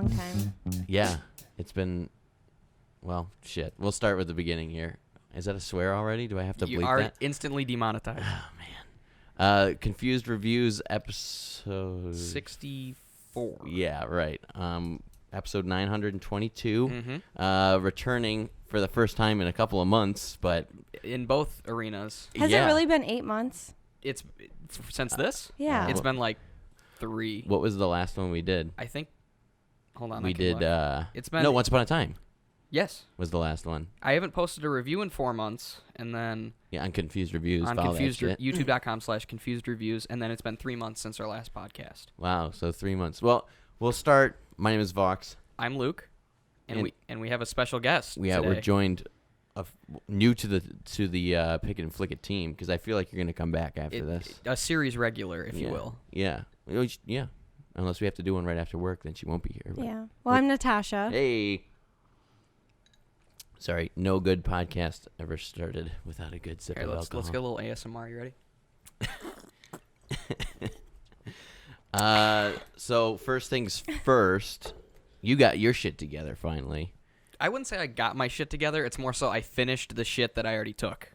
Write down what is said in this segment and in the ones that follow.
long time. Yeah, it's been. Well, shit. We'll start with the beginning here. Is that a swear already? Do I have to bleep that? You are instantly demonetized. Oh man. Confused Reviews episode 64. Yeah, right. Episode 922. Returning for the first time in a couple of months, but In both arenas. Has it really been 8 months? It's since this? Yeah. It's been like 3. What was the last one we did? I think. Hold on. We I can did. look. It's been. No, Once Upon a Time Yes. was the last one. I haven't posted a review in 4 months, and then Yeah, on Confused Reviews. on follow that shit. youtube.com/confused reviews, and then it's been 3 months since our last podcast. Wow, so 3 months. Well, we'll start. My name is Vox. I'm Luke, and we have a special guest. We're joined, new to the Pick It and Flick It team, because I feel like you're gonna come back after this. A series regular, if you will. Yeah. Yeah. Unless we have to do one right after work, then she won't be here. But Yeah. Well, I'm Natasha. Hey. Sorry, no good podcast ever started without a good sip Here, of let's alcohol. get a little ASMR. You ready? So first things first, you got your shit together finally. I wouldn't say I got my shit together. It's more so I finished the shit that I already took.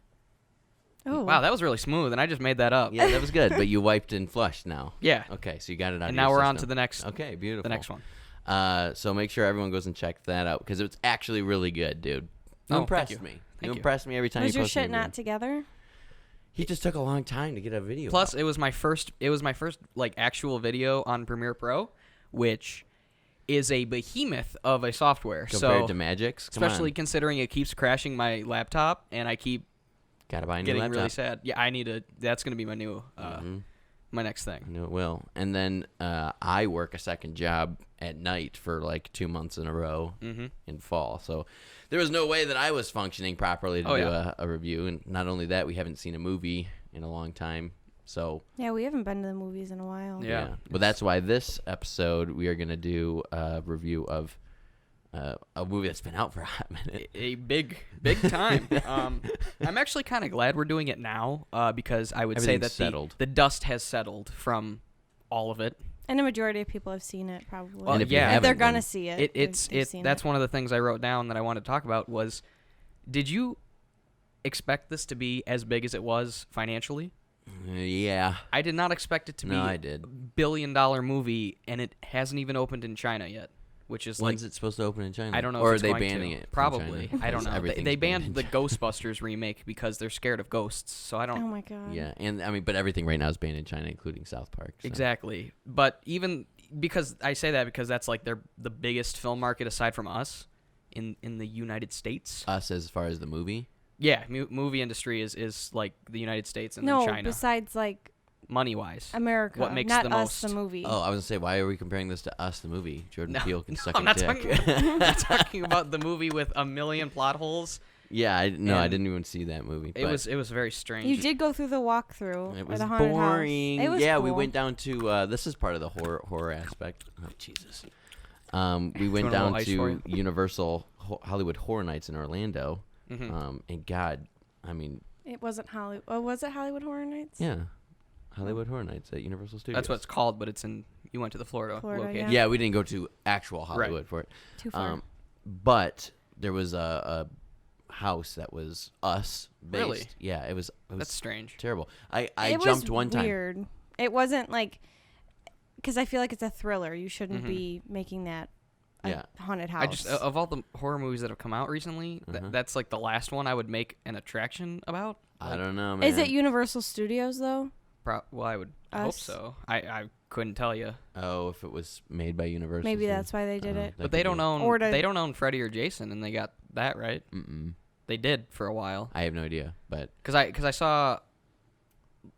Oh. Wow, that was really smooth, and I just made that up. Yeah, that was good, but you wiped and flushed now. Yeah. Okay, so you got it out And of now your we're on to system. the next. Okay, beautiful. The next one. So make sure everyone goes and check that out, because it's actually really good, dude. You impressed thank you. me. Thank you. Impressed me every time Was you your posted a shit video. not together? He just took a long time to get a video. Plus, out. it was my first like actual video on Premiere Pro, which is a behemoth of a software. Compared to Magic's, especially considering it keeps crashing my laptop, and I keep gotta buy a new getting laptop. really sad. Yeah, I need to. That's gonna be my new, my next I thing. know it will. And then I work a second job at night for like 2 months in a row in fall. So there was no way that I was functioning properly to do a review. And not only that, we haven't seen a movie in a long time. So Yeah, we haven't been to the movies in a while. Yeah. But that's why this episode we are going to do a review of a movie that's been out for a hot minute. A big time. I'm actually kind of glad we're doing it now because I would say that the dust has settled from all of it. And the majority of people have seen it, probably. And if you If haven't, they're then gonna see it. they've seen That's it. one of the things I wrote down that I wanted to talk about was, did you expect this to be as big as it was financially? Yeah. I did not expect it to be I did. a billion-dollar movie, and it hasn't even opened in China yet, which is When's it supposed to open in China? I don't know Or if it's are they going banning to. it from Probably. China? I don't know. Everything's They banned banned in the China. Ghostbusters remake because they're scared of ghosts. So I don't. Oh my god. Yeah, and I mean, but everything right now is banned in China, including South Park. So. Exactly. But even because I say that because that's like the biggest film market aside from us in the United States. Us as far as the movie? Yeah, movie industry is like the United States and No, then China. besides like Money-wise. America. What makes not the us, most? the movie. Oh, I was going to say, why are we comparing this to Us, the movie? Jordan Peele can suck I'm a not dick. I'm not talking about the movie with a million plot holes. Yeah, I And didn't even see that movie. It was very strange. You did go through the walkthrough. It or was the haunted boring. House. It was yeah, cool. we went down to this is part of the horror aspect. Oh Jesus. We went want a down little ice for to you? Universal Hollywood Horror Nights in Orlando. Mm-hmm. And God, I mean, It wasn't Hollywood. Oh, was it Hollywood Horror Nights? yeah, Hollywood Horror Nights at Universal Studios. That's what it's called, but you went to the Florida location. Yeah, we didn't go to actual Hollywood for it. Too far. But there was a house that was Us based. Really? Yeah, it was That's strange. terrible. I it jumped was one time. Weird. It wasn't like, because I feel like it's a thriller. You shouldn't Mm-hmm. be making that a Yeah. haunted house. I just of all the horror movies that have come out recently, that's like the last one I would make an attraction about. I don't know, man. Is it Universal Studios though? Well, I would hope Us? so. I couldn't tell you. Oh, if it was made by Universal. Maybe Studios. that's why they did it. That But they could don't be it. own Or to- they don't own Freddy or Jason, and they got that right. Mm-mm. They did for a while. I have no idea, but Because I saw.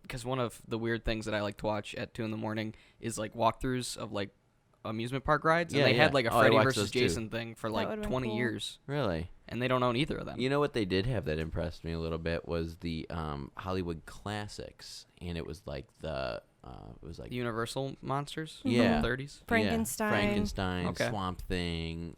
Because one of the weird things that I like to watch at 2 a.m. is like walkthroughs of like amusement park rides, and Yeah, they yeah. had like a Oh, I Freddy watched versus those too. Jason thing for like would've been 20 cool. years, really, and they don't own either of them. you know what they did have that impressed me a little bit was the Hollywood Classics, and it was like the The Universal monsters. Yeah. From the 30s. Frankenstein. Frankenstein, Okay. Swamp Thing,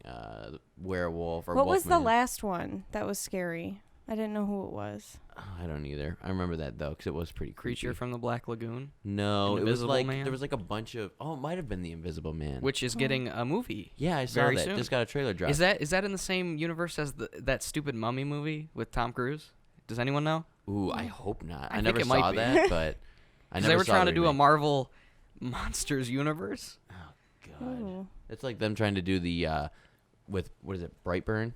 Werewolf, or What was the Wolfman. last one that was scary? I didn't know who it was. I don't either. I remember that though, because it was pretty creepy. Creature from the Black Lagoon. No, it was Invisible like Man? there was like a bunch of. Oh, it might have been the Invisible Man. Which is getting a movie. Yeah, I saw very that. soon. Just got a trailer drop. Is that in the same universe as that stupid Mummy movie with Tom Cruise? Does anyone know? Ooh, I hope not. I think never it saw might be. that, but I never They were saw trying the to do a remake. Marvel Monsters universe. Oh God, Ooh. it's like them trying to do the with what is it, Brightburn?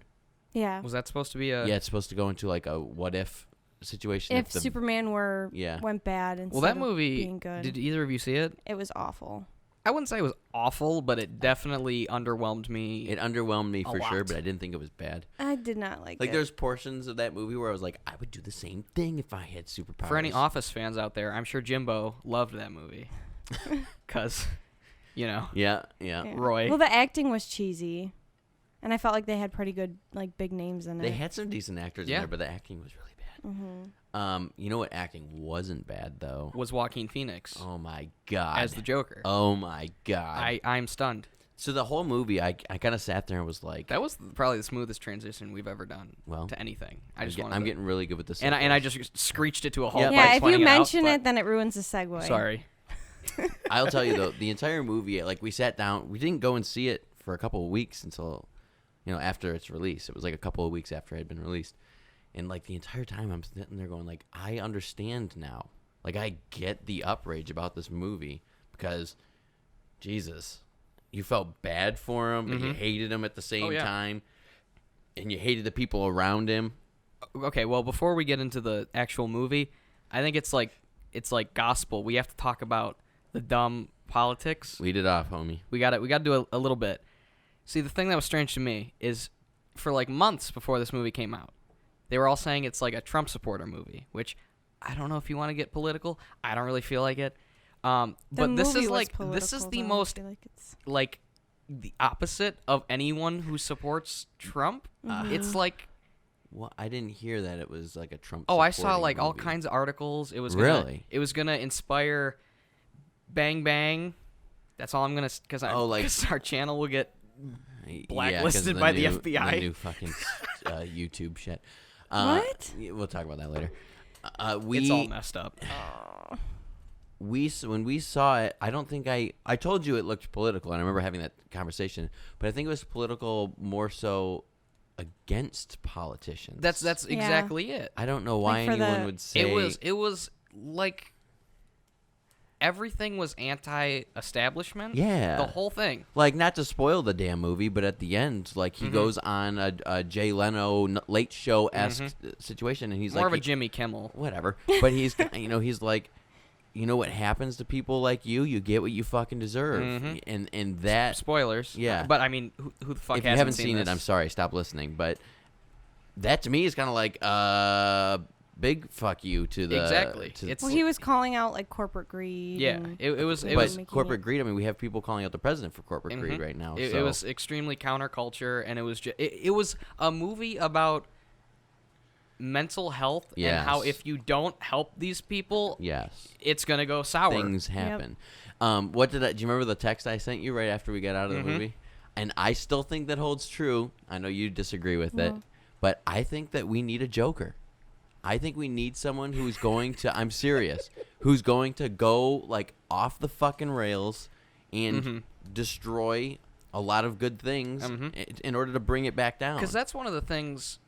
Yeah. Was that supposed to be a? Yeah, it's supposed to go into like a what if situation. If Superman went bad and Well, that movie. being good, Did either of you see it? it was awful. I wouldn't say it was awful, but it definitely underwhelmed me. It underwhelmed me A for sure, lot. but I didn't think it was bad. I did not like Like it. there's portions of that movie where I was like, I would do the same thing if I had superpowers. For any Office fans out there, I'm sure Jimbo loved that movie. Because, Yeah. Yeah. Roy. Well, the acting was cheesy, and I felt like they had pretty good, like, big names in it. They had some decent actors in Yeah. there, but the acting was really bad. Mm-hmm. You know what acting wasn't bad though? was Joaquin Phoenix Oh my God. as the Joker. Oh my God. I'm stunned. So the whole movie, I kind of sat there and was like, That was probably the smoothest transition we've ever done Well, to anything. I'm getting really good with this. and I just screeched it to a halt. Yep. by Yeah, if you pointing it out, mention but- it, then it ruins the segue. Sorry. I'll tell you though, the entire movie, like we sat down, we didn't go and see it for a couple of weeks until, after its release. It was like a couple of weeks after it had been released, and like the entire time I'm sitting there going like, I understand now, like I get the outrage about this movie because, Jesus, you felt bad for him, but you hated him at the same time, and you hated the people around him. Okay, well, before we get into the actual movie, I think it's like gospel. We have to talk about the dumb politics. Lead it off, homie. We got to do a little bit. See, the thing that was strange to me is for like months before this movie came out, they were all saying it's like a Trump supporter movie, which I don't know if you want to get political. I don't really feel like it. But this is like the most like the opposite of anyone who supports Trump. It's like Well, I didn't hear that it was like a Trump. I saw like all movie. kinds of articles. It was Really? It was gonna inspire bang bang. That's all I'm gonna because our channel will get blacklisted by the FBI. The new fucking YouTube shit. What? We'll talk about that later. It's all messed up. When we saw it, I don't think I told you it looked political, and I remember having that conversation. But I think it was political more so against politicians. That's exactly it. I don't know why Like anyone would say It was like everything was anti-establishment. Yeah. The whole thing. Like, not to spoil the damn movie, but at the end, like, he goes on a Jay Leno Late Show-esque situation, and he's more like... of a Jimmy Kimmel. Whatever. But he's, he's like, what happens to people like you? You get what you fucking deserve. And that... Spoilers. Yeah. But, I mean, who the fuck If you hasn't haven't seen seen this? it, I'm sorry. Stop listening. But that, to me, is kind of like, big fuck you to the... Exactly. Well, he was calling out like corporate greed. Yeah. and It was But corporate greed, I mean, we have people calling out the president for corporate greed right now. It so. was extremely counterculture, and it was it was a movie about mental health and how Yes. if you don't help these people, Yes. it's gonna go sour. Things happen. Do you remember the text I sent you right after we got out of the movie? And I still think that holds true. I know you disagree with it, but I think that we need a Joker. I think we need someone who's going to, I'm serious, who's going to go like off the fucking rails and destroy a lot of good things in order to bring it back down. Because that's one of the things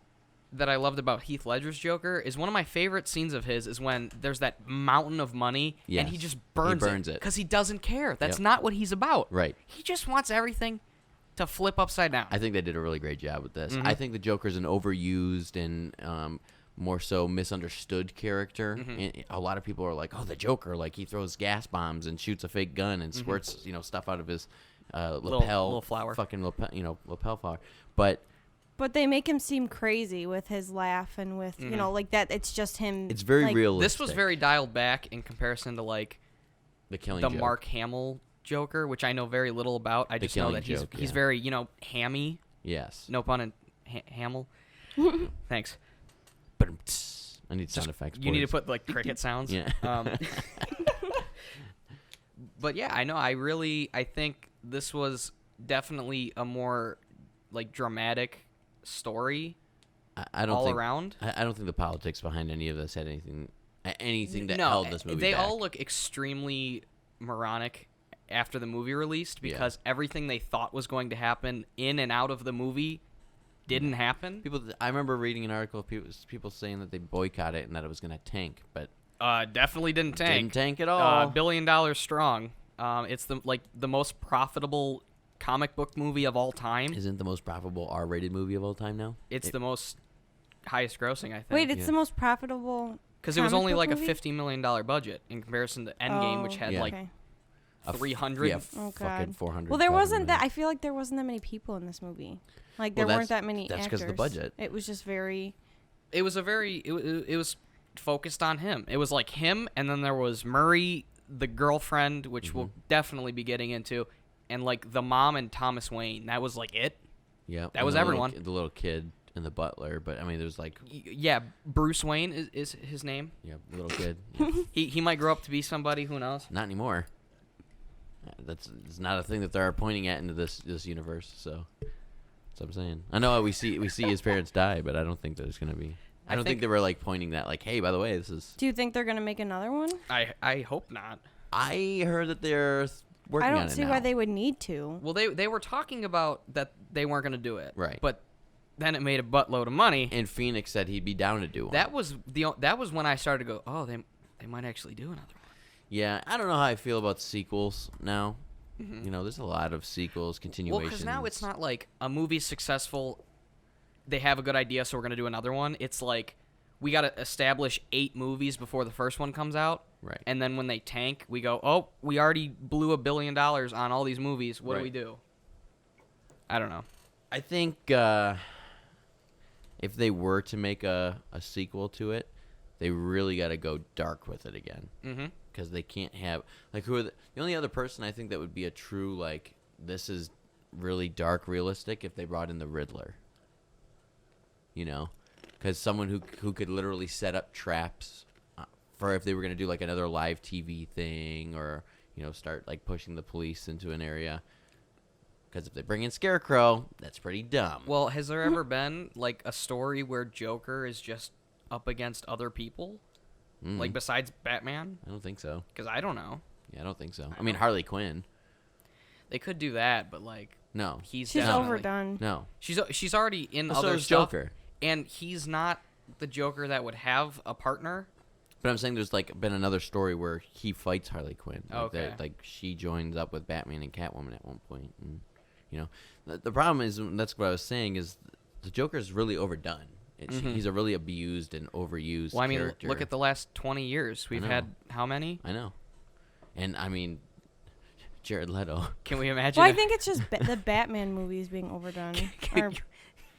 that I loved about Heath Ledger's Joker is one of my favorite scenes of his is when there's that mountain of money and he Yes. just burns it because he doesn't care. That's not what he's about. Right. He just wants everything to flip upside down. I think they did a really great job with this. I think the Joker's an overused and more so misunderstood character. And a lot of people are like, "Oh, the Joker! Like he throws gas bombs and shoots a fake gun and squirts, stuff out of his lapel, little flower, fucking lapel, lapel flower." But they make him seem crazy with his laugh and with like that. It's just him. it's very like, realistic. This was very dialed back in comparison to like the killing the joke. Mark Hamill Joker, which I know very little about. I just know Killing that Joke, he's yeah. very hammy. Yes. No pun in Hamill. Thanks. But I need sound effects. You need to boys. put like cricket sounds. Yeah. But yeah, I know. I think this was definitely a more like dramatic story I don't all think, around. I don't think the politics behind any of this had anything that No, held this movie they back. all look extremely moronic after the movie released because everything they thought was going to happen in and out of the movie didn't happen. I remember reading an article of people saying that they boycotted it and that it was going to tank, but Definitely didn't tank. didn't tank at all. $1 billion strong. It's the most profitable comic book movie of all time. Isn't the most profitable R-rated movie of all time now? It's the most highest grossing, I think. Wait, it's the most profitable. Because it was only like movie? a $50 million budget in comparison to Endgame, which had like okay. 300. Yeah, Oh, fucking God. 400. Well, there 500 wasn't that. million. I feel like there wasn't that many people in this movie. Like there Well, weren't that many that's actors. because of the budget. It was just very. It was it was focused on him. It was like him, and then there was Murray, the girlfriend, which we'll definitely be getting into, and like the mom and Thomas Wayne. That was like it. Yeah, That was everyone. The little kid and the butler, but I mean, there's like Yeah, Bruce Wayne is his name. little kid. Yeah. He might grow up to be somebody. Who knows? Not anymore. It's not a thing that they're pointing at into this universe. So that's what I'm saying. I know we see his parents die, but I don't think there's gonna be. I don't think they were like pointing that like, hey, by the way, this is. Do you think they're gonna make another one? I hope not. I heard that they're working on it now. I don't see why they would need to. Well, they were talking about that they weren't going to do it. Right. But then it made a buttload of money. And Phoenix said he'd be down to do one. That was when I started to go, oh, they might actually do another one. Yeah, I don't know how I feel about sequels now. You know, there's a lot of sequels, continuations. Well, because now it's not like a movie's successful, they have a good idea, so we're going to do another one. It's like we got to establish 8 movies before the first one comes out. Right. And then when they tank, we go, oh, we already blew $1 billion on all these movies. What do we do? I don't know. I think if they were to make a sequel to it, they really got to go dark with it again. Mm-hmm. Because they can't have like who are the only other person I think that would be a true like this is really dark realistic if they brought in the Riddler. You know, because someone who could literally set up traps for if they were going to do like another live TV thing or start like pushing the police into an area. Because if they bring in Scarecrow, that's pretty dumb. Well, has there ever been like a story where Joker is just up against other people? Like besides Batman? I don't think so. Because I don't know. Yeah, I don't think so. I mean, Harley Quinn. They could do that, but like No. she's Definitely overdone. No. She's already in Well, so other is stuff. Joker. And he's not the Joker that would have a partner. But I'm saying there's like been another story where he fights Harley Quinn. Like Okay. like she joins up with Batman and Catwoman at one point. And, the problem is, and that's what I was saying, is the Joker's really overdone. He's a really abused and overused Well, I mean, character. look at the last 20 years. We've had how many? I know. And I mean, Jared Leto. Can we imagine? Well, I think it's just the Batman movies being overdone. Or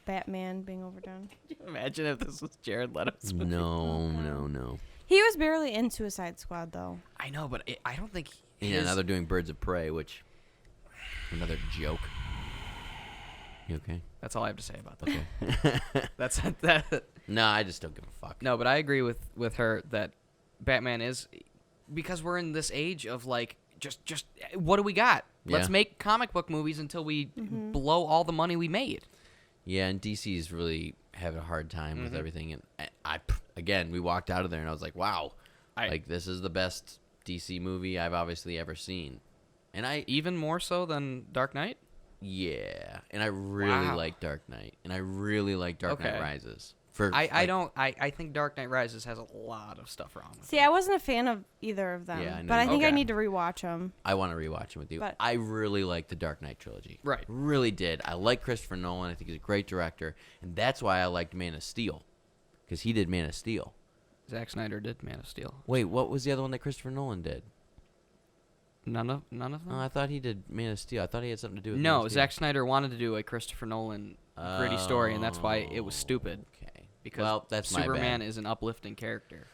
Batman being overdone. Can you imagine if this was Jared Leto's movie? No. He was barely in Suicide Squad, though. I know, but I don't think. Yeah, now they're doing Birds of Prey, which another joke. You okay? That's all I have to say about that. Okay. That's that. No, I just don't give a fuck. No, but I agree with her that Batman is because we're in this age of like just what do we got? Let's Yeah. make comic book movies until we blow all the money we made. Yeah, and DC's really having a hard time with everything. And again, we walked out of there and I was like, wow, like this is the best DC movie I've obviously ever seen. And Even more so than Dark Knight? Yeah, and I really like Dark Knight, and I really like Dark Knight Rises. I think Dark Knight Rises has a lot of stuff wrong with See, I wasn't a fan of either of them. Yeah, I know but I you think I Okay. need to rewatch them. I want to rewatch it with you. But- I really like the Dark Knight trilogy. Right. Really did. I like Christopher Nolan. I think he's a great director, and that's why I liked Man of Steel, because he did Man of Steel. Zack Snyder did Man of Steel. Wait, what was the other one that Christopher Nolan did? None of them? Oh, I thought he did Man of Steel. I thought he had something to do with Man No, of Steel. Zack Snyder wanted to do a Christopher Nolan gritty story, and that's why it was stupid. Okay. Because Well, that's my Superman bad. is an uplifting character.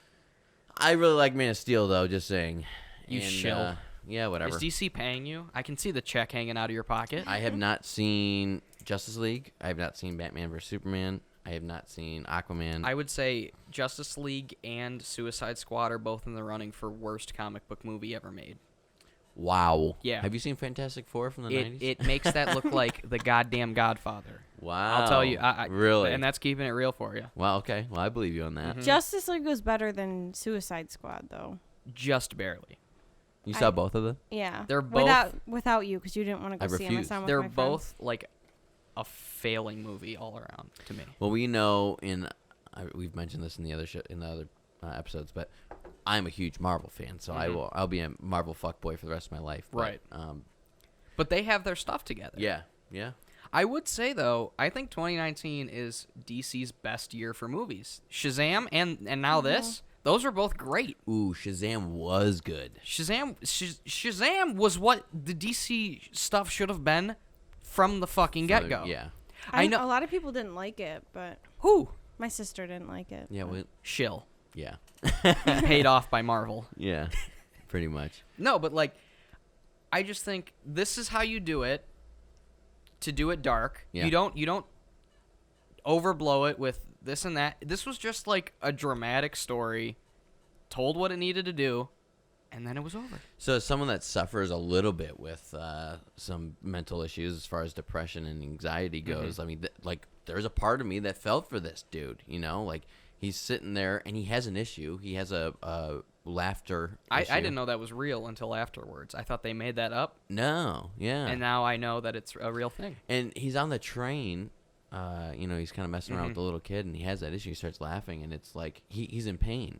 I really like Man of Steel, though, just saying. You And, shill. Yeah, whatever. Is DC paying you? I can see the check hanging out of your pocket. I have not seen Justice League. I have not seen Batman vs. Superman. I have not seen Aquaman. I would say Justice League and Suicide Squad are both in the running for worst comic book movie ever made. Wow. Yeah. Have you seen Fantastic Four from the 90s? It makes that look like the goddamn Godfather. Wow. I'll tell you. Really? And that's keeping it real for you. Well, okay. Well, I believe you on that. Justice League was better than Suicide Squad, though. Just barely. You saw both of them? Yeah. They're both without you, because you didn't want to go see them. I refused. saw them with They're my friends. both like a failing movie all around to me. Well, we know we've mentioned this in the other episodes, but I'm a huge Marvel fan, so I'll be a Marvel fuckboy for the rest of my life. Right. But, But they have their stuff together. yeah. I would say, though, I think 2019 is DC's best year for movies. Shazam and now this, those were both great. Ooh, Shazam was good. Shazam was what the DC stuff should have been from the fucking get-go. Yeah. I know a lot of people didn't like it, but who? my sister didn't like it. Yeah. Shill. Yeah. Paid off by Marvel. Yeah. Pretty much. No, but like, I just think this is how you do it. To do it dark. Yeah. You don't overblow it with this and that. This was just like a dramatic story, told what it needed to do, and then it was over. So as someone that suffers a little bit with some mental issues as far as depression and anxiety goes, I mean, there's a part of me that felt for this dude, like he's sitting there and he has an issue. He has a laughter issue. I didn't know that was real until afterwards. I thought they made that up. No, yeah. And now I know that it's a real thing. And he's on the train, he's kind of messing around with the little kid, and he has that issue. He starts laughing, and it's like he's in pain.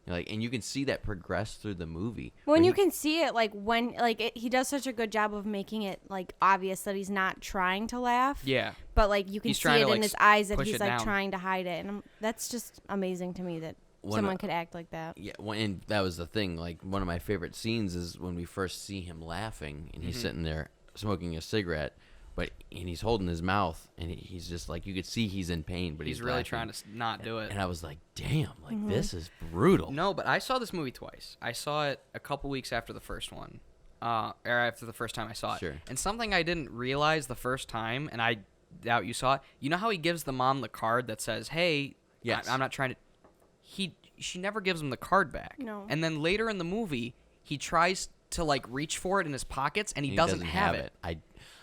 And you can see that progress through the movie. When you can see it, he does such a good job of making it like obvious that he's not trying to laugh. Yeah. But like you can He's see trying it to, in his eyes that push he's it like down. trying to hide it, and that's just amazing to me that someone could act like that. Yeah, and that was the thing. Like, one of my favorite scenes is when we first see him laughing, and he's sitting there smoking a cigarette, and he's holding his mouth, and he's just like, you could see he's in pain, but he's really laughing. trying to not do it. And I was like, damn, this is brutal. No, but I saw this movie twice. I saw it a couple weeks after the first one, or after the first time I saw it. Sure. And something I didn't realize the first time, and I doubt you saw it. You know how he gives the mom the card that says, "Hey, Yes. I'm not trying to." She never gives him the card back. No. And then later in the movie, he tries to like reach for it in his pockets, and he doesn't have it.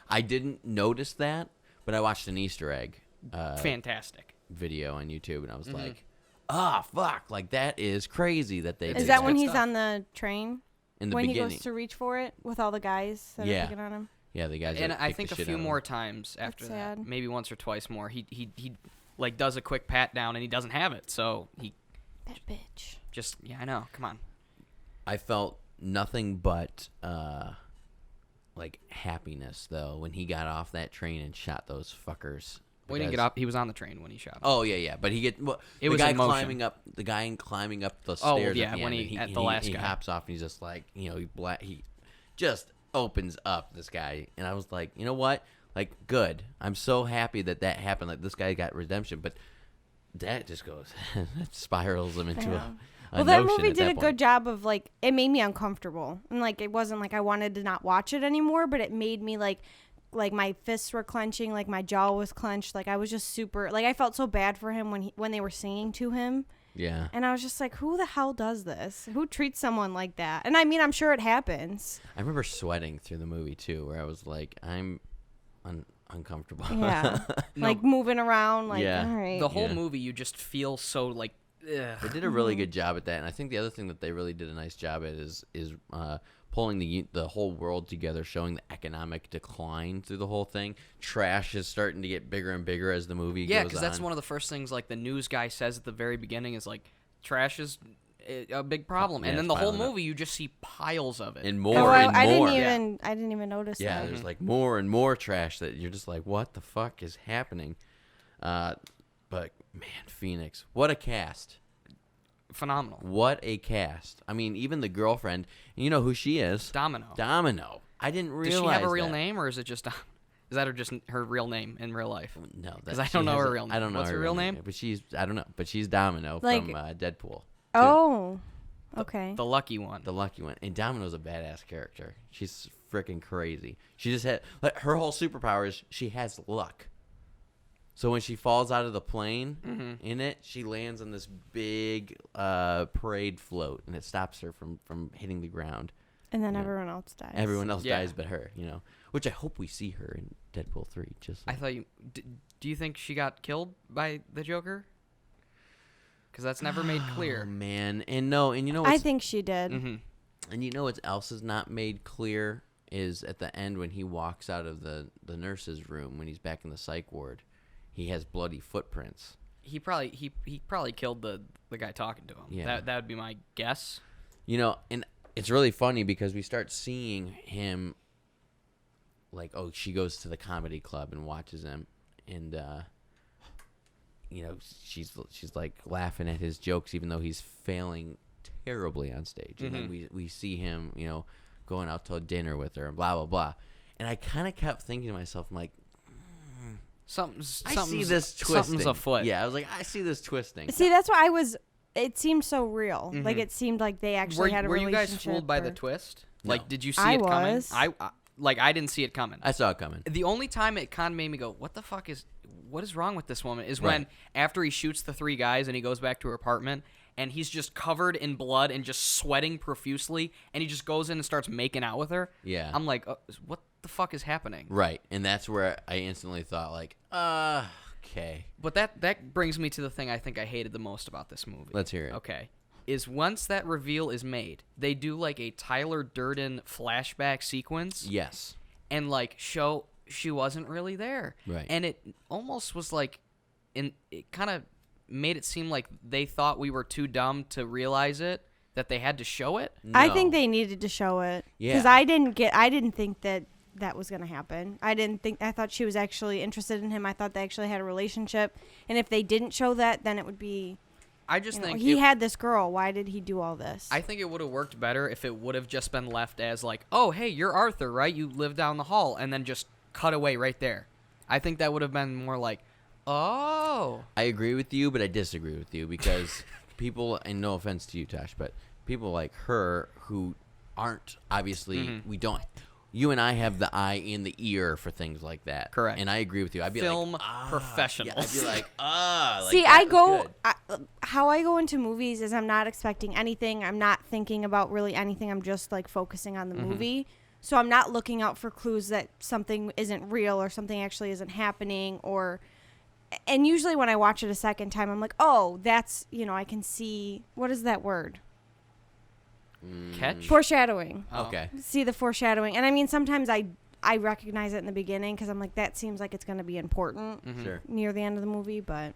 I didn't notice that, but I watched an Easter egg Fantastic. video on YouTube, and I was like, fuck, like that is crazy that they did Is that when good he's stuff. on the train? in the When beginning. he goes to reach for it with all the guys that are picking on him? Yeah, the guys. And that I kick think the a shit few out of more him. times after that, sad. maybe once or twice more, he like does a quick pat down, and he doesn't have it, so he That bitch. just I know. Come on. I felt nothing but like happiness though when he got off that train and shot those fuckers. We didn't get off. He was on the train when he shot him. Oh yeah, but it the was guy in motion. climbing up the Oh, stairs. yeah, at the when end, he- and at the last he guy. hops off and he's just like he just opens up this guy, and I was like, you know what, like good. I'm so happy that happened. Like this guy got redemption, but that just goes that spirals him into Yeah. a Well, that notion movie at did that a point. good job of like it made me uncomfortable, and like it wasn't like I wanted to not watch it anymore, but it made me like my fists were clenching, like my jaw was clenched, like I was just super like I felt so bad for him when they were singing to him, Yeah. and I was just like, who the hell does this? Who treats someone like that? And I mean, I'm sure it happens. I remember sweating through the movie too, where I was like, I'm uncomfortable. Yeah, No. like moving around, like Yeah. all right. The whole Yeah. movie, you just feel so like. Ugh. They did a really good job at that, and I think the other thing that they really did a nice job at is pulling the whole world together, showing the economic decline through the whole thing. Trash is starting to get bigger and bigger as the movie Yeah, goes because that's on. one of the first things like the news guy says at the very beginning is like trash is a big problem, Yeah, and then it's the whole piling up. movie you just see piles of it. and Oh, more and I more. didn't even notice Yeah, that. there's like more and more trash that you're just like, what the fuck is happening? But man, Phoenix, what a cast! Phenomenal. What a cast! I mean, even the girlfriend, you know who she is? Domino. Domino. I didn't Does realize. she have a real that. name, or is it just? Is that just her real name in real life? No, 'Cause I she don't know has her a- real name. I don't know What's her real name? But I don't know. But she's Domino Like- from Deadpool. Oh, okay. The lucky one. The lucky one. And Domino's a badass character. She's freaking crazy. She just had like, her whole superpower is she has luck. So when she falls out of the plane in it, she lands on this big parade float, and it stops her from hitting the ground. And then everyone else dies. Everyone else dies but her, which I hope we see her in Deadpool 3. I thought do you think she got killed by the Joker? Because that's never made clear. Oh, man. And you know I think she did. Mm-hmm. And you know what else is not made clear is at the end when he walks out of the nurse's room, when he's back in the psych ward, he has bloody footprints. He probably killed the guy talking to him. Yeah. That would be my guess. And it's really funny because we start seeing him, like, she goes to the comedy club and watches him, and she's like laughing at his jokes even though he's failing terribly on stage. And then we see him, going out to dinner with her and blah blah blah. And I kind of kept thinking to myself, I'm like, I see this twisting. Something's afoot. Yeah, I was like, I see this twisting. See, that's why it seemed so real. Like, it seemed like they actually had a relationship. Were you guys fooled by the twist? No. Like, did you see it coming? I didn't see it coming. I saw it coming. The only time it kind of made me go, what is wrong with this woman? Is when after he shoots the 3 guys and he goes back to her apartment and he's just covered in blood and just sweating profusely and he just goes in and starts making out with her. Yeah. I'm like, what the fuck is happening? Right. And that's where I instantly thought, like, okay. But that brings me to the thing I think I hated the most about this movie. Let's hear it. Okay. Is once that reveal is made, they do like a Tyler Durden flashback sequence. Yes. And like show she wasn't really there. Right. And it almost was like, it kind of made it seem like they thought we were too dumb to realize it, that they had to show it. No. I think they needed to show it. Yeah. Because I didn't think that was going to happen. I thought she was actually interested in him. I thought they actually had a relationship. And if they didn't show that, then it would be, I just think he had this girl. Why did he do all this? I think it would have worked better if it would have just been left as like, oh, hey, you're Arthur, right? You live down the hall. And then just cut away right there. I think that would have been more like, oh. I agree with you, but I disagree with you because people, and no offense to you, Tosh, but people like her who aren't, obviously, you and I have the eye and the ear for things like that. Correct. And I agree with you. I'd be Film professionals. Yeah, I'd be like, like, see, how I go into movies is I'm not expecting anything. I'm not thinking about really anything. I'm just like focusing on the movie. So I'm not looking out for clues that something isn't real or something actually isn't happening and usually when I watch it a second time, I'm like, oh, that's, I can see, what is that word? Catch? Foreshadowing. Oh. Okay. See the foreshadowing. And I mean, sometimes I recognize it in the beginning because I'm like, that seems like it's going to be important Sure. near the end of the movie, but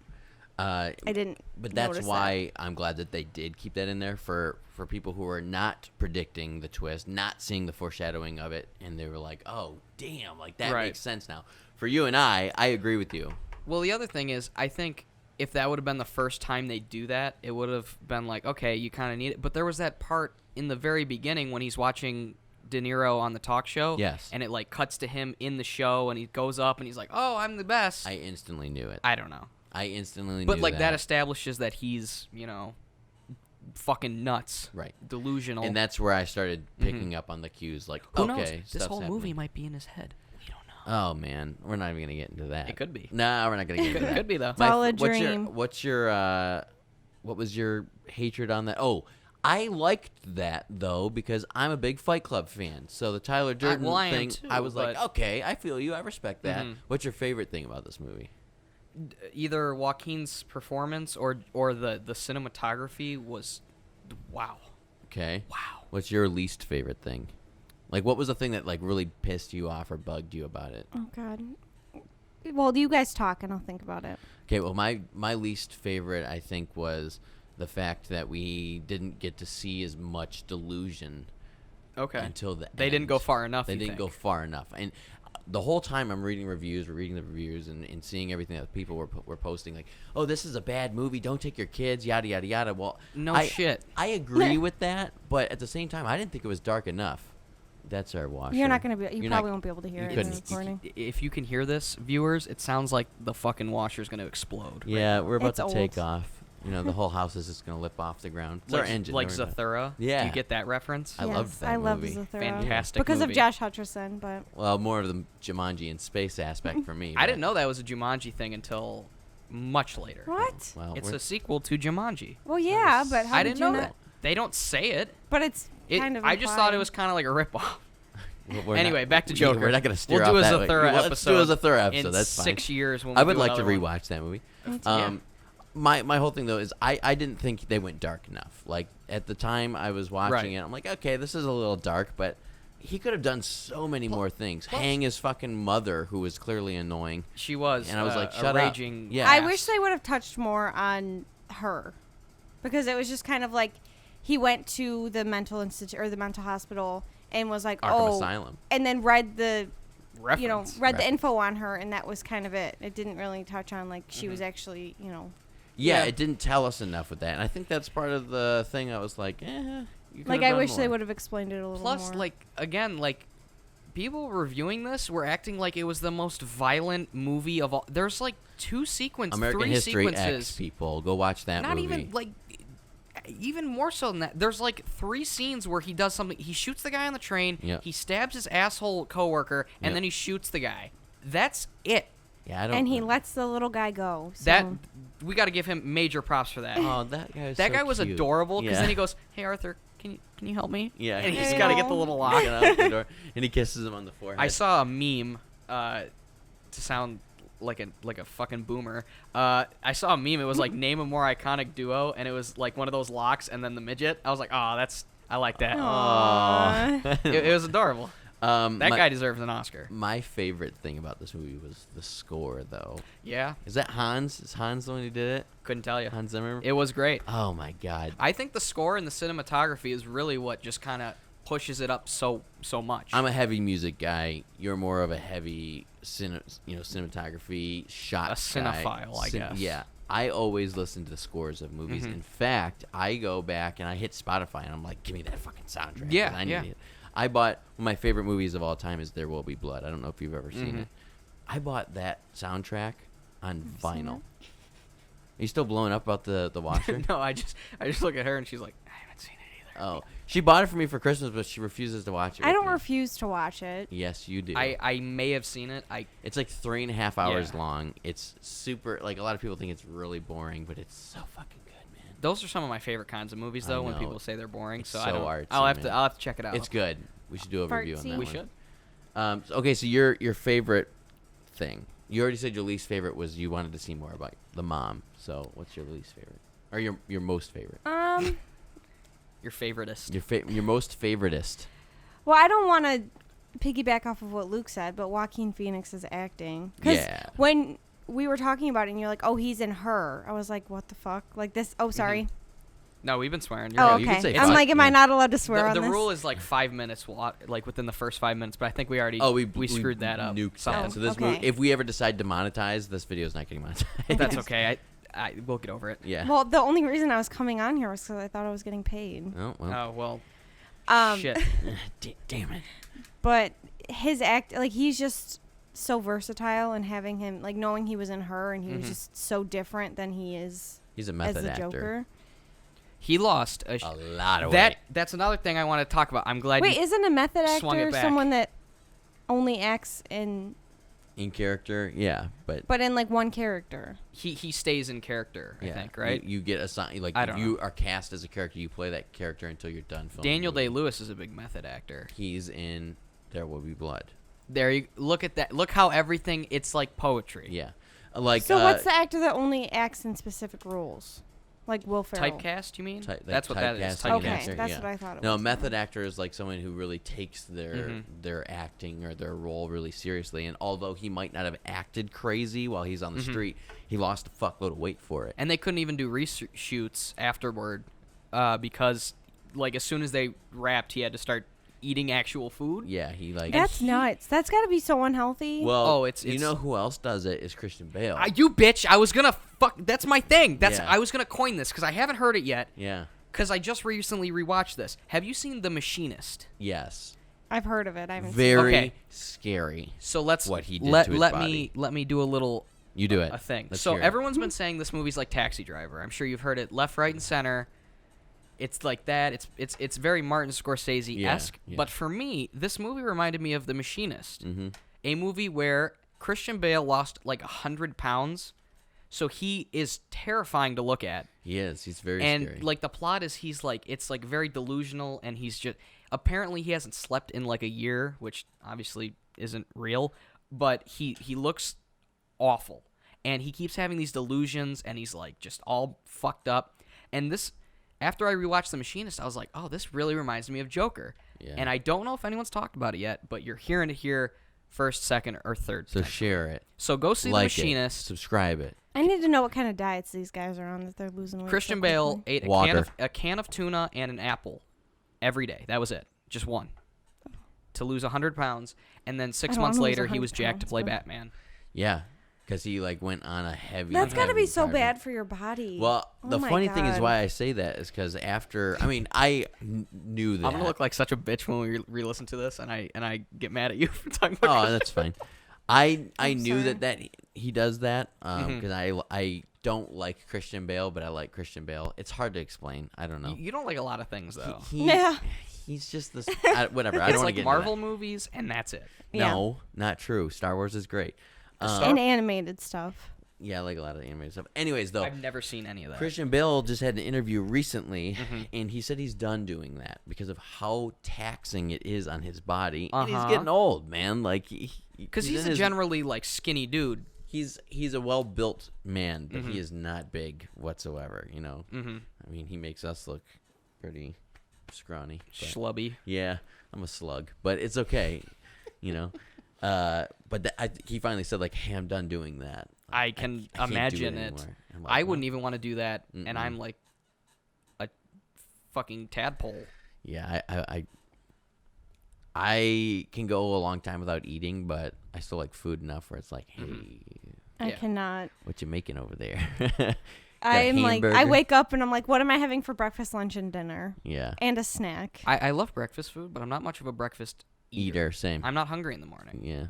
I didn't. But that's notice why I'm glad that they did keep that in there for people who are not predicting the twist, not seeing the foreshadowing of it, and they were like, oh, damn, like that makes sense now. For you and I agree with you. Well, the other thing is, I think if that would have been the first time they do that, it would have been like, okay, you kind of need it. But there was that part in the very beginning when he's watching De Niro on the talk show. Yes. And it like cuts to him in the show and he goes up and he's like, oh, I'm the best. I instantly knew it. I don't know. I instantly knew But like that establishes that he's, fucking nuts. Right. Delusional. And that's where I started picking up on the cues. Like, Who okay, knows? This whole happening. movie might be in his head. We don't know. Oh, man. We're not even going to get into that. It could be. Nah, we're not going to get into that. Could be, though. It's all a dream. What was your hatred on that? Oh, I liked that, though, because I'm a big Fight Club fan. So the Tyler Durden thing, too, I was like, okay, I feel you. I respect that. What's your favorite thing about this movie? Either Joaquin's performance or the cinematography was wow. Okay. Wow. What's your least favorite thing? Like, what was the thing that, like, really pissed you off or bugged you about it? Oh, God. Well, you guys talk, and I'll think about it. Okay, well, my least favorite, I think, was the fact that we didn't get to see as much delusion until the They end. didn't go far enough, They didn't go far enough. And the whole time I'm reading reviews, we're reading the reviews and seeing everything that people were posting, like, oh, this is a bad movie, don't take your kids, yada, yada, yada. Well, shit. I agree with that, but at the same time, I didn't think it was dark enough. That's our washer. You're not going to be. You probably won't be able to hear it in the couldn't. recording. If you can hear this, viewers, it sounds like the fucking washer's going to explode. Yeah, we're about It's to take old. off. The whole house is just going to lip off the ground. It's our engine. Like Don't worry about it. Zathura. Yeah. Do you get that reference? I loved that I love movie. Zathura. Fantastic because movie. of Josh Hutcherson, but Well, more of the Jumanji and space aspect for me. I didn't know that was a Jumanji thing until much later. what? Well, It's a sequel to Jumanji. Well, yeah, but how I did didn't you know not? that. They don't say it. But it's kind of I just thought it implied. was kind of like a ripoff. Well, Anyway, back to Joker. We're not going to steer We'll off do that as a way. thorough Let's episode do as a thorough episode. in That's fine. 6 years when we I would do like to another one. rewatch that movie. Yeah. My whole thing though is I didn't think they went dark enough. Like at the time I was watching Right. it, I'm like, okay, this is a little dark, but he could have done so many more things. Hang his fucking mother, who was clearly annoying. She was. And I was like, a shut up. raging Yeah. I ass. wish they would have touched more on her, because it was just kind of like he went to the mental institute or the mental hospital and was like, Arkham Asylum. and then read the Reference. the info on her, and that was kind of it. It didn't really touch on like she was actually Yeah, Yeah. it didn't tell us enough with that, and I think that's part of the thing. I was like, you like I wish they would have explained it a little Plus, more. like again, like people reviewing this were acting like it was the most violent movie of all. There's like 2 sequences, American 3 History sequences. X people go watch that Not movie. even like. Even more so than that, there's like 3 scenes where he does something. He shoots the guy on the train. Yep. He stabs his asshole coworker, and Yep. then he shoots the guy. That's it. Yeah, I don't. and he lets the little guy go. So. That we got to give him major props for that. Oh, that guy. That guy was cute. adorable because Yeah. then he goes, "Hey Arthur, can you help me?" Yeah, and he's Hey, got to get no. the little lock. Get out the door, and he kisses him on the forehead. I saw a meme to sound like a fucking boomer. I saw a meme. It was like name a more iconic duo, and it was like one of those locks, and then the midget. I was like, oh, I like that. Aw. It was adorable. That my, guy deserves an Oscar. My favorite thing about this movie was the score, though. Yeah, Is that Hans? Is Hans the one who did it? couldn't tell you. Hans Zimmer. It was great. Oh my God. I think the score and the cinematography is really what just kind of pushes it up so much. I'm a heavy music guy. You're more of a heavy, cinematography shot. A cinephile, I guess. Yeah. I always listen to the scores of movies. Mhm. In fact, I go back and I hit Spotify and I'm like, give me that fucking soundtrack. Yeah, 'cause I need yeah. it. I bought one of my favorite movies of all time is There Will Be Blood. I don't know if you've ever seen Mhm. it. I bought that soundtrack on seen vinyl. it. Are you still blowing up about the washer? No, I just look at her and she's like, I haven't seen it either. Oh, she bought it for me for Christmas, but she refuses to watch it. I with don't me. refuse to watch it. Yes, you do. I may have seen it. It's like 3.5 hours Yeah. long. It's super. Like a lot of people think it's really boring, but it's so fucking good, man. Those are some of my favorite kinds of movies, I though. When know. people say they're boring, It's so, so I don't. artsy, I'll have man. to check it out. It's good. We should do a review on Fartsy. that We one. should. Okay, so your favorite thing. You already said your least favorite was you wanted to see more about the mom. So what's your least favorite, or your most favorite? Your favoritist. Your most favoritist. Well, I don't want to piggyback off of what Luke said, but Joaquin Phoenix's acting. Because Yeah. when we were talking about it and you're like, oh, he's in Her, I was like, what the fuck? Like this. Oh, sorry. No, we've been swearing. You're Oh, right. you can okay. say I'm fuck, like, am I yeah. not allowed to swear on The this? rule is like 5 minutes, like within the first 5 minutes. But I think we already. Oh, we screwed that up. Nuked somehow. that. So this okay. movie, if we ever decide to monetize, this video is not getting monetized. That's okay. We'll get over it. Yeah. Well, the only reason I was coming on here was because I thought I was getting paid. Oh well. Oh well. Um, Shit. Damn it. But his act, like, he's just so versatile, and having him, like, knowing he was in Her and he was just so different than he is He's a as method the actor. Joker. He lost A lot of weight. That's another thing I want to talk about. I'm glad. Wait, you, isn't a method swung it actor back. someone that only acts in, In character, yeah, but in like one character? he stays in character. I yeah, think right. You get assigned, like I if don't you are cast as a character, you play that character until you're done filming. Daniel the movie. Day-Lewis is a big method actor. He's in There Will Be Blood. There you look at that. Look how everything. It's like poetry. Yeah, like So what's the actor that only acts in specific roles? Like Will Ferrell? Typecast, you mean? Like That's what that is. typecasting an Okay, actor, that's yeah. what I thought it No, a was. method actor is like someone who really takes Mhm. their acting or their role really seriously. And although he might not have acted crazy while he's on the street, he lost a fuckload of weight for it. And they couldn't even do reshoots afterward because, like, as soon as they wrapped, he had to start eating actual food. Yeah, he like. That's nuts. That's got to be so unhealthy. Well, Oh, you it's- know who else does it is Christian Bale. You bitch! I was gonna That's my thing. Yeah. I was gonna coin this because I haven't heard it yet. Yeah. Because I just recently rewatched this. Have you seen The Machinist? Yes. I've heard of it. I haven't Very Okay. scary. So let's What he did let to his let body. me do a little You do it. a thing. Let's So hear it. everyone's been saying this movie's like Taxi Driver. I'm sure you've heard it left, right, and center. It's like that. It's very Martin Scorsese-esque. Yeah, yeah. But for me, this movie reminded me of The Machinist, Mm-hmm. a movie where Christian Bale lost like 100 pounds So he is terrifying to look at. He is. He's very and scary. like the plot is he's like it's like very delusional, and he's just apparently he hasn't slept in like a year, which obviously isn't real, but he looks awful, and he keeps having these delusions, and he's like just all fucked up. And this, after I rewatched The Machinist, I was like, oh, this really reminds me of Joker. Yeah. And I don't know if anyone's talked about it yet, but you're hearing it here first, second, or third. So share it. So go see The Machinist. Subscribe it. I need to know what kind of diets these guys are on that they're losing weight. Christian so Bale quickly. ate a can of tuna and an apple every day. That was it. Just one. To lose 100 pounds. And then 6 I don't months wanna lose later, he 100 was jacked to pounds, play though. Batman. Yeah, because he like went on a heavy. That's got to be so cardio. bad for your body. Well, Oh the my funny thing is God. why I say that is because after I knew that. I'm gonna look like such a bitch when we re-listen to this, and I get mad at you for talking about. Oh, that's fine. I I'm knew sorry. that he does that because I don't like Christian Bale, but I like Christian Bale. It's hard to explain. I don't know. You don't like a lot of things though. Yeah. He's just this. Whatever. I It's don't want like to get Marvel into movies, and that's it. that. Yeah. No, not true. Star Wars is great. And animated stuff. Yeah, I like a lot of animated stuff. Anyways, though, I've never seen any of that. Christian Bale just had an interview recently, and he said he's done doing that because of how taxing it is on his body. And he's Uh-huh. getting old, man. Like, Because he's in a his- generally like skinny dude. he's a well-built man, but he is not big whatsoever. You know, I mean, he makes us look pretty scrawny. But Schlubby. yeah, I'm a slug, but it's okay. You know, but he finally said like, "Hey, I'm done doing that." I can I can't do imagine it. anymore. I'm like, I "Well, wouldn't even want to do that, and I'm like a fucking tadpole. Yeah, I can go a long time without eating, but I still like food enough where it's like, hey, I Yeah. cannot. what you making over there? I'm like, I hamburger? wake up and I'm like, what am I having for breakfast, lunch, and dinner? Yeah, And a snack. I love breakfast food, but I'm not much of a breakfast eater. eater, same. I'm not hungry in the morning. Yeah,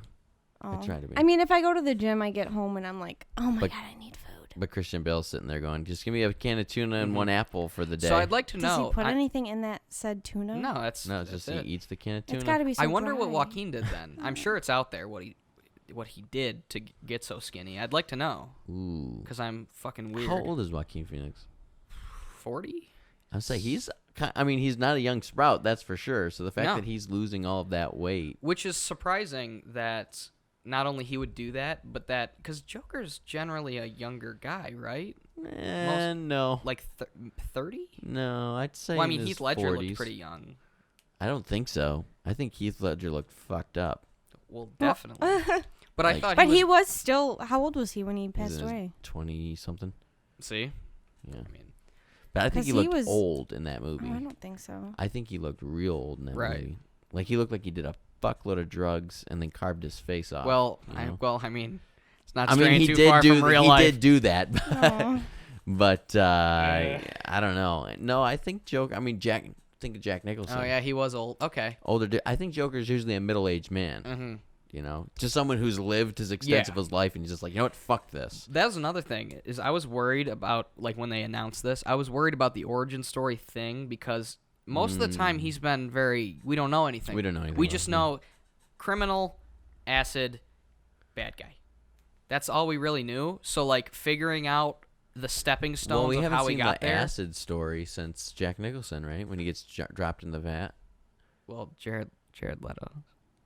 Oh. I try to be. I mean, if I go to the gym, I get home and I'm like, oh my But- God, I need food. but Christian Bale's sitting there going, just give me a can of tuna and one apple for the day. So I'd like to Does know. he put anything in that said tuna? No, that's no, it's that's just it. he eats the can of tuna. It's got to be so I wonder what dry. Joaquin did then. I'm sure it's out there what he did to get so skinny. I'd like to know Ooh, because I'm fucking weird. how old is Joaquin Phoenix? 40? I'd say he's not a young sprout, that's for sure. So the fact No. that he's losing all of that weight, Which is surprising that not only he would do that, but that because Joker's generally a younger guy, right? no, Like 30? no, I'd say. Well, I in mean, his Heath Ledger 40s. looked pretty young. I don't think so. I think Heath Ledger looked fucked up. Well, definitely. But I Like- thought But he he was. was still. How old was he when he He's passed in his away? 20 something. See, Yeah, I mean, but I think 'Cause he he looked was- old in that Oh, movie. I don't think so. I think he looked real old in that Right. movie. Like he looked like he did a fuckload of drugs and then carved his face off. well, you know? I mean, it's not I mean, straying he too did far do from real he life. did do that, Aw. but I don't know. No, I think Joker. I mean, think of Jack Nicholson. Oh yeah, he was old. Okay. Older. I think Joker's usually a middle-aged man. Mm-hmm. You know, just someone who's lived his extensive his life, and he's just like, you know what, fuck this. That was another thing is I was worried about like when they announced this. I was worried about the origin story thing because most of the time he's been we don't know anything. We don't know anything We about just him. know criminal, acid, bad guy. That's all we really knew. So like figuring out the stepping stones Well, we of haven't how we seen got the there. acid story since Jack Nicholson, right? When he gets dropped in the vat. Well, Jared Leto.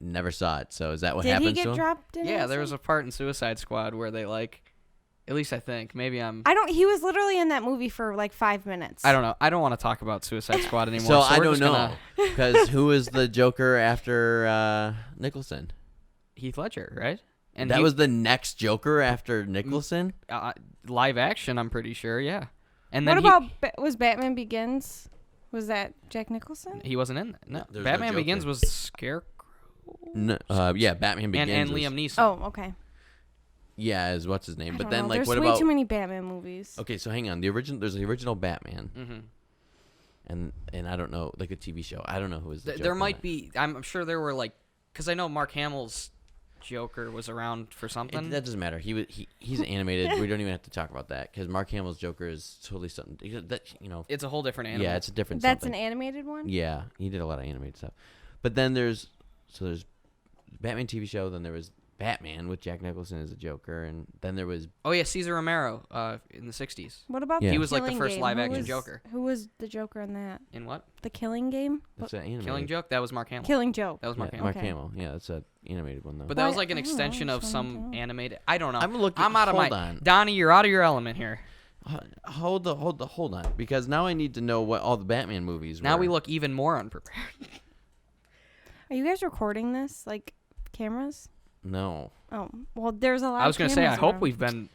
Never saw it. So is that what Did happens he to get him? dropped in? Yeah, there was acid? a part in Suicide Squad where they like, at least I think, maybe I'm. I don't. He was literally in that movie for like 5 minutes. I don't know. I don't want to talk about Suicide Squad anymore. So I we're don't just know gonna- because who is the Joker after Nicholson? Heath Ledger, right? And That he- was the next Joker after Nicholson. live action. I'm pretty sure. Yeah. And What then about was Batman Begins? Was that Jack Nicholson? he wasn't in that. No, There's no Batman Joker. Begins was Scarecrow No, yeah, Batman Begins. and was- Liam Neeson. Oh, okay. Yeah, is what's his name? I But don't then know. like, There's what way about? too many Batman movies. Okay, so hang on. There's the original Batman, Mm-hmm. and I don't know, like a TV show. I don't know who is the Joker There in might that. be. I'm sure there were like, because I know Mark Hamill's Joker was around for something. That doesn't matter. He's animated. We don't even have to talk about that because Mark Hamill's Joker is totally something. That It's a whole different animal. yeah, it's a different. That's something. an animated one. Yeah, he did a lot of animated stuff. But then there's Batman TV show. Then there was Batman with Jack Nicholson as a Joker, and then there was Oh yeah, Cesar Romero in the 60s. What about Yeah. the He was like the Killing first Game? live-action Joker. Who was the Joker in that? In what? The Killing Game? that's an animated. Killing Joke? That was Mark Hamill. Killing Joke. That was Mark Yeah, Hamill. Mark Hamill. Yeah, that's an animated one though. But that was Why- like an I don't know, extension of just some wanted to know. animated. I don't know. I'm looking. I'm out of my. hold on. Donnie, you're out of your element here. Hold on, because now I need to know what all the Batman movies were. Now we look even more unprepared. Are you guys recording this? Like cameras? No. Oh, well, there's a lot. I was going to say, I hope around. we've been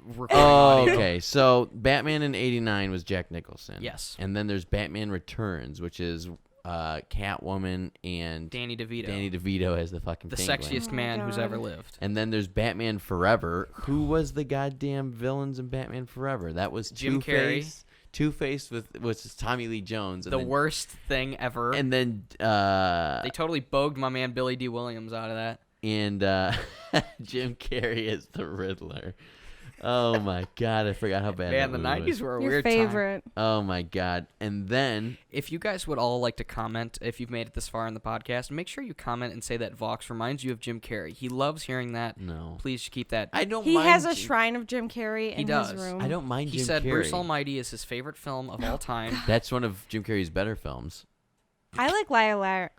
recording Oh, audio. okay. So Batman in '89 was Jack Nicholson. Yes. And then there's Batman Returns, which is Catwoman and Danny DeVito. Danny DeVito as the fucking the Penguin. sexiest Oh my man who's God. ever lived. And then there's Batman Forever. Who was the goddamn villains in Batman Forever? That was Jim Two-Face. Two-Face was Tommy Lee Jones. And The then, worst thing ever. And then They totally bogued my man Billy D. Williams out of that. Jim Carrey as the Riddler. Oh my God, I forgot how bad Man, that the movie 90s was. were a Your weird time. favorite. Oh my God. And then If you guys would all like to comment, if you've made it this far in the podcast, make sure you comment and say that Vox reminds you of Jim Carrey. He loves hearing that. no. Please keep that. I don't He mind has a Jim- shrine of Jim Carrey in does. his room. I don't mind He Jim said Carrey. Bruce Almighty is his favorite film of all time. That's one of Jim Carrey's better films. I like Liar Liar.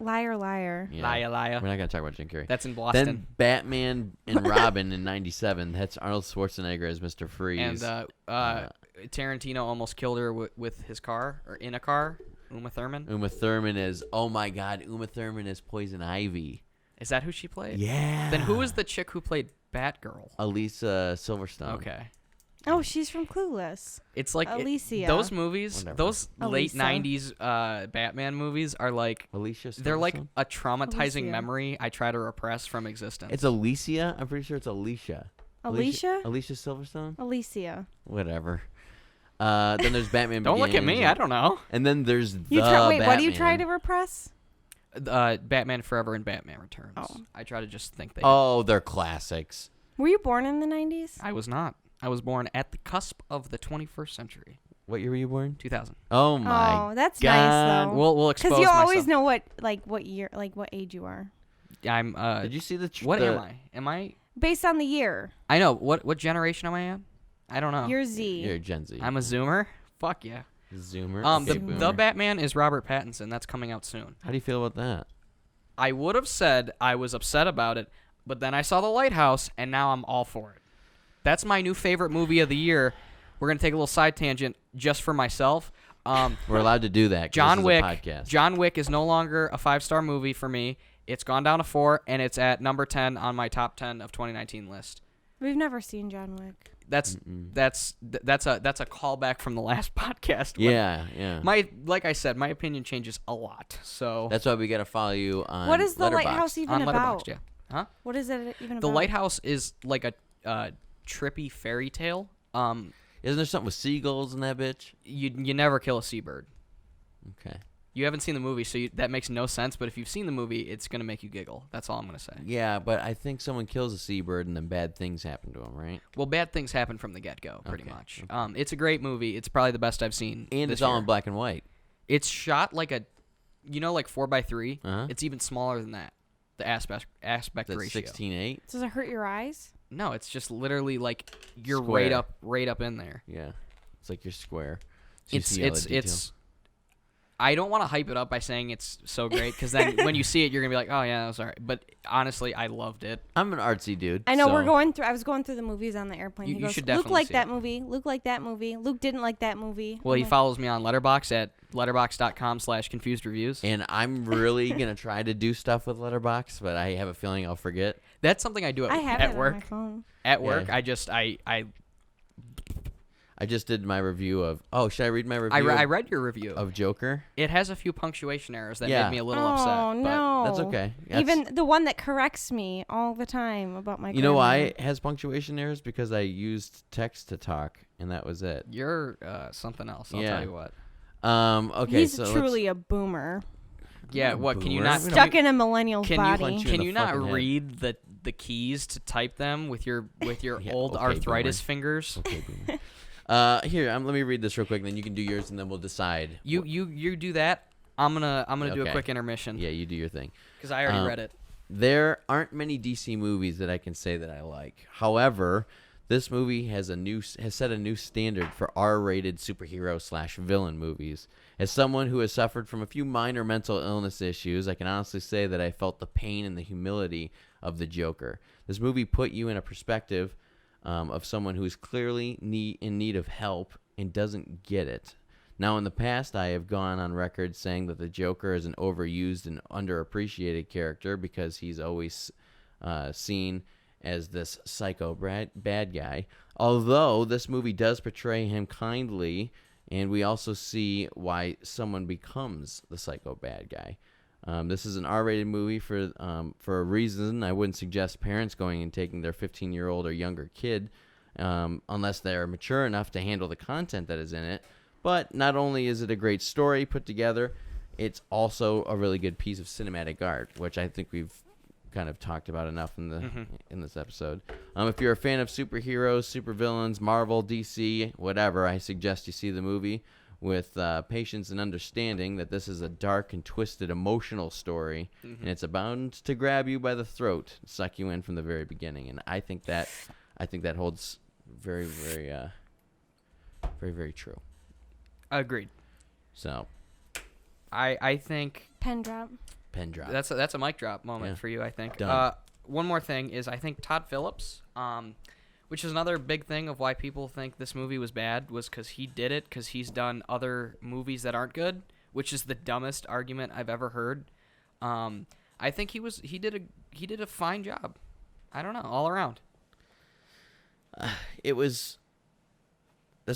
Yeah. Liar, liar. We're not gonna talk about Jim Carrey. That's in Boston. Then Batman and Robin in '97. That's Arnold Schwarzenegger as Mr. Freeze. And Tarantino almost killed her with his car, or in a car. Uma Thurman. Uma Thurman is. Oh my God, Uma Thurman is Poison Ivy. Is that who she played? Yeah. Then who was the chick who played Batgirl? Elisa Silverstone? Okay. Oh, she's from Clueless. It's like Alicia. those movies, Whatever. those late Elisa. 90s Batman movies are like, Alicia. they're like Silverstone? a traumatizing Alicia. memory I try to repress from existence. It's Alicia. I'm pretty sure it's Alicia. Alicia? Alicia Silverstone. Alicia. Whatever. Then there's Batman. Don't look at Begins, me, I don't know. And then there's You the wait, what do you try Batman. to repress? Batman Forever and Batman Returns. Oh. I try to just think they. Oh, they're classics. Were you born in the 90s? I was not. I was born at the cusp of the 21st century, What year were you born? 2000. Oh my. Oh, that's God. nice though. We'll expose Because you myself. always know what year, like what age you are, I'm. Did you see the? What the, am I? Am I? based on the year. I know. What generation am I in? I don't know. You're Z. You're Gen Z. I'm a Zoomer. Fuck yeah. Zoomer. The Okay, boomer. the Batman is Robert Pattinson. That's coming out soon. How do you feel about that? I would have said I was upset about it, but then I saw The Lighthouse, and now I'm all for it. That's my new favorite movie of the year. We're gonna take a little side tangent just for myself. We're allowed to do that. 'cause John this is Wick. A podcast. John Wick is no longer a 5-star movie for me. It's gone down to 4, and it's at number 10 on my top 10 of 2019 list. We've never seen John Wick. That's a callback from the last podcast. when Yeah. like I said, my opinion changes a lot. So That's why we gotta follow you on. What is the Letterboxd. lighthouse even on about? Letterboxd, yeah. Huh? What is it even about? The Lighthouse is like a trippy fairy tale. Isn't there something with seagulls in that bitch? You never kill a seabird. Okay. You haven't seen the movie, so that makes no sense. But if you've seen the movie, it's gonna make you giggle. That's all I'm gonna say. Yeah, but I think someone kills a seabird and then bad things happen to him, right? Well, bad things happen from the get-go, pretty Okay, much. It's a great movie. It's probably the best I've seen. And this it's all year. in black and white. It's shot like a, like 4:3. Uh-huh. It's even smaller than that. The aspect That's ratio. 16:8. Does it hurt your eyes? No, it's just literally like you're Square. right up in there. Yeah, it's like you're square. So you It's see all the it's detail. it's. I don't want to hype it up by saying it's so great because then when you see it, you're gonna be like, oh yeah, that was alright. But honestly, I loved it. I'm an artsy dude. I know so- we're going through. I was going through the movies on the airplane. You- He you goes, should Luke definitely liked see that it. movie. Luke liked that movie. Luke didn't like that movie. Well, I'm he like, follows me on Letterboxd at letterboxd.com/confusedreviews. And I'm really gonna try to do stuff with Letterboxd, but I have a feeling I'll forget. That's something I do I have at it work. on my phone. At work, Yeah. I I just did my review of. Oh, should I read my review? I read your review. of Joker. It has a few punctuation errors that Yeah. made me a little Oh upset. no, That's okay. That's- Even the one that corrects me all the time about my. You know grammar. why it has punctuation errors? Because I used text to talk, and that was it. But you're something else. I'll Yeah. tell you what. Okay. He's so truly a boomer, Yeah. What can you Boomer. not? We don't stuck in a millennial Can body. punch you in Can the you not fucking head. read the keys to type them with your Yeah, old okay, arthritis boomer. fingers? Okay, boomer. Here, let me read this real quick, and then you can do yours, and then we'll decide. You do that. I'm gonna do a Okay. quick intermission Yeah, you do your thing. because I already Um, read it. there aren't many DC movies that I can say that I like. However, this movie has set a new standard for R-rated superhero/villain movies. As someone who has suffered from a few minor mental illness issues, I can honestly say that I felt the pain and the humility of the Joker. This movie put you in a perspective of someone who is clearly in need of help and doesn't get it. Now, in the past, I have gone on record saying that the Joker is an overused and underappreciated character because he's always seen as this psycho bad guy. Although this movie does portray him kindly, and we also see why someone becomes the psycho bad guy. This is an R-rated movie for a reason. I wouldn't suggest parents going and taking their 15-year-old or younger kid unless they're mature enough to handle the content that is in it. But not only is it a great story put together, it's also a really good piece of cinematic art, which I think we've kind of talked about enough in this episode. If you're a fan of superheroes, supervillains, Marvel, DC, whatever, I suggest you see the movie with patience and understanding that this is a dark and twisted emotional story, and it's bound to grab you by the throat, suck you in from the very beginning. And I think that holds very, very, very, very true. Agreed. So, I think Pen drop. that's a mic drop moment for you. I think. Done. One more thing is I think Todd Phillips, which is another big thing of why people think this movie was bad, was because he did it because he's done other movies that aren't good, which is the dumbest argument I've ever heard. I think he did a fine job. I don't know, all around. This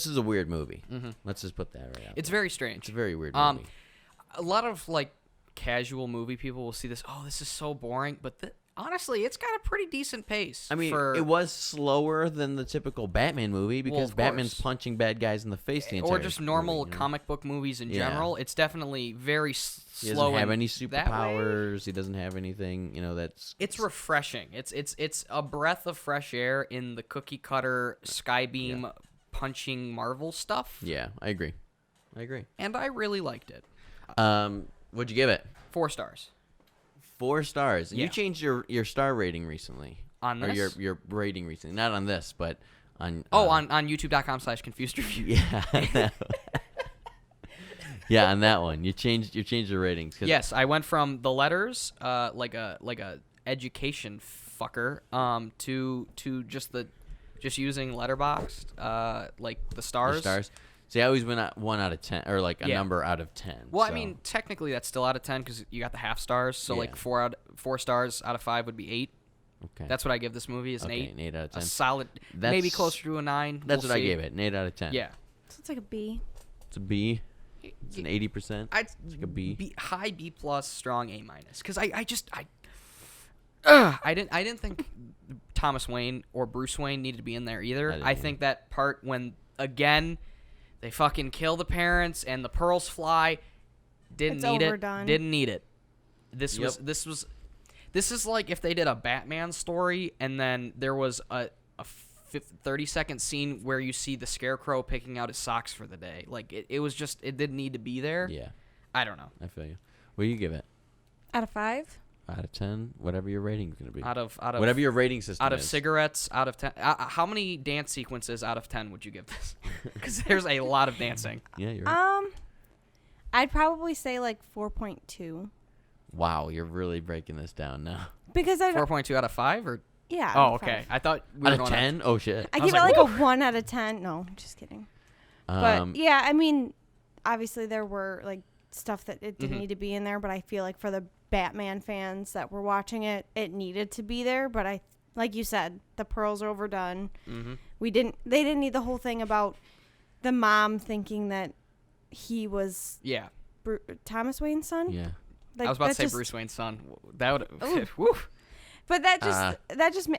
is a weird movie. Let's just put that right out. It's very strange. It's a very weird movie. A lot of casual movie people will see this. Oh, this is so boring. But honestly, it's got a pretty decent pace. I mean, it was slower than the typical Batman movie because Batman's punching bad guys in the face the entire or just normal movie, comic book movies in general. It's definitely very slow. He doesn't have any superpowers. He doesn't have anything. That's. It's refreshing. It's a breath of fresh air in the cookie cutter Skybeam punching Marvel stuff. Yeah, I agree. And I really liked it. What'd you give it? 4 stars. 4 stars. And Yeah. you changed your star rating recently. On this? Or your rating recently. Not on this, but on... on youtube.com/confusedreview. Yeah. Yeah, on that one. You changed your ratings. Yes, I went from the letters, like a education fucker, to just using Letterboxd, like the stars. The stars. See, I always went at 1 out of 10, or a number out of 10. Well, so. I mean, technically that's still out of 10 because you got the half stars. So 4 stars out of 5 would be 8. Okay. That's what I give this movie is an 8. An 8 out of 10. A solid, maybe closer to a 9. That's what I gave it, an 8 out of 10. Yeah. So it's like a B. It's a B. It's an 80%. It's like a B. High B plus, strong A minus. Because I didn't think Thomas Wayne or Bruce Wayne needed to be in there either. I think that part when again they fucking kill the parents and the pearls fly, didn't need it. This is like if they did a Batman story and then there was a 30-second scene where you see the Scarecrow picking out his socks for the day. Like it was just it didn't need to be there. Yeah. I don't know. I feel you. What do you give it? Out of 5? Out of 10, whatever your rating's gonna be. Out of whatever your rating system out of is. cigarettes, out of 10. How many dance sequences out of 10 would you give this? Because there's a lot of dancing. Yeah, you're right. I'd probably say 4.2. Wow, you're really breaking this down now. Because 4.2 out of 5 or yeah. oh, okay. I thought we out were of going 10. Oh shit. I give it a 1 out of 10. No, I'm just kidding. But yeah, I mean, obviously there were stuff that it didn't need to be in there, but I feel like for the Batman fans that were watching it, it needed to be there. But like you said, the pearls are overdone. They didn't need the whole thing about the mom thinking that he was Thomas Wayne's son. Yeah. I was about to say Bruce Wayne's son. That would But that just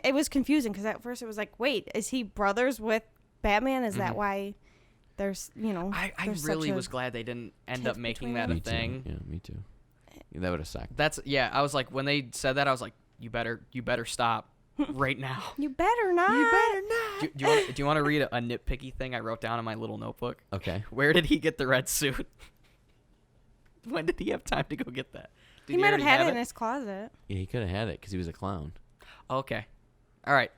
it was confusing because at first it was like, wait, is he brothers with Batman? Is that why there's I really was glad they didn't end up making that a thing. Yeah, me too. That would have sucked. I was like, when they said that, I was like, you better stop right now. You better not. Do you want to read a nitpicky thing I wrote down in my little notebook? Okay. Where did he get the red suit? When did he have time to go get that? He might have had it in his closet. Yeah, he could have had it because he was a clown. Okay. All right.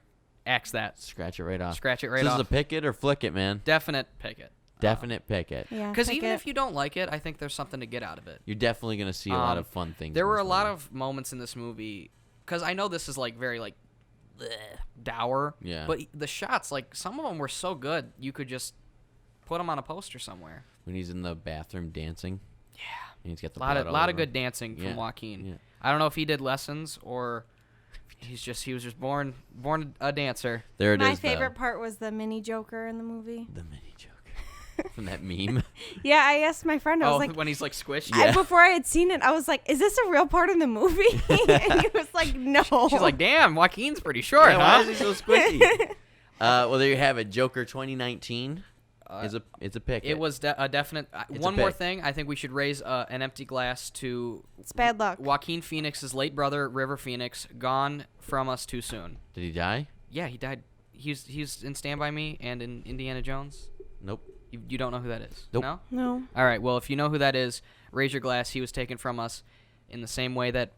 Axe that. Scratch it right off. Scratch it right This off. is a pick it or flick it, man. Definite pick it. Definite pick it. Yeah. Because even if you don't like it, I think there's something to get out of it. You're definitely going to see a lot of fun things. There were a lot of moments in this movie, because I know this is like very like bleh, dour. Yeah. But the shots, like some of them were so good, you could just put them on a poster somewhere. When he's in the bathroom dancing. Yeah. And he's got the lot blood of good dancing Yeah. from Joaquin. Yeah. I don't know if he did lessons or he was just born a dancer. There it is. My favorite part was the mini Joker in the movie. The mini Joker. From that meme. Yeah, I asked my friend. I was like, when he's like squished. Yeah. before I had seen it, I was like, "Is this a real part in the movie?" And he was like, "No." She's like, "Damn, Joaquin's pretty short, Yeah, huh?" why is he so squishy? Well, there you have it. Joker 2019 it's a pick. It was a definite. It's One a more pick. thing, I think we should raise an empty glass to It's bad luck. Joaquin Phoenix's late brother, River Phoenix, gone from us too soon. Did he die? Yeah, he died. He's in Stand By Me and in Indiana Jones. Nope. You don't know who that is? Nope. No? No. All right, well, if you know who that is, raise your glass. He was taken from us in the same way that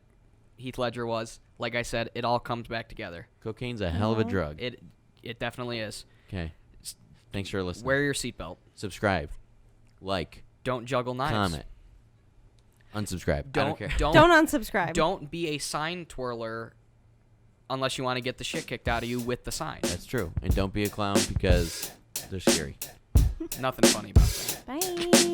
Heath Ledger was. Like I said, it all comes back together. Cocaine's a hell of a No. drug. It definitely is. Okay. Thanks for listening. Wear your seatbelt. Subscribe. Like. Don't juggle knives. Comment. Unsubscribe. I don't care. Don't unsubscribe. Don't be a sign twirler unless you want to get the shit kicked out of you with the sign. That's true. And don't be a clown because they're scary. Nothing funny about that. Bye.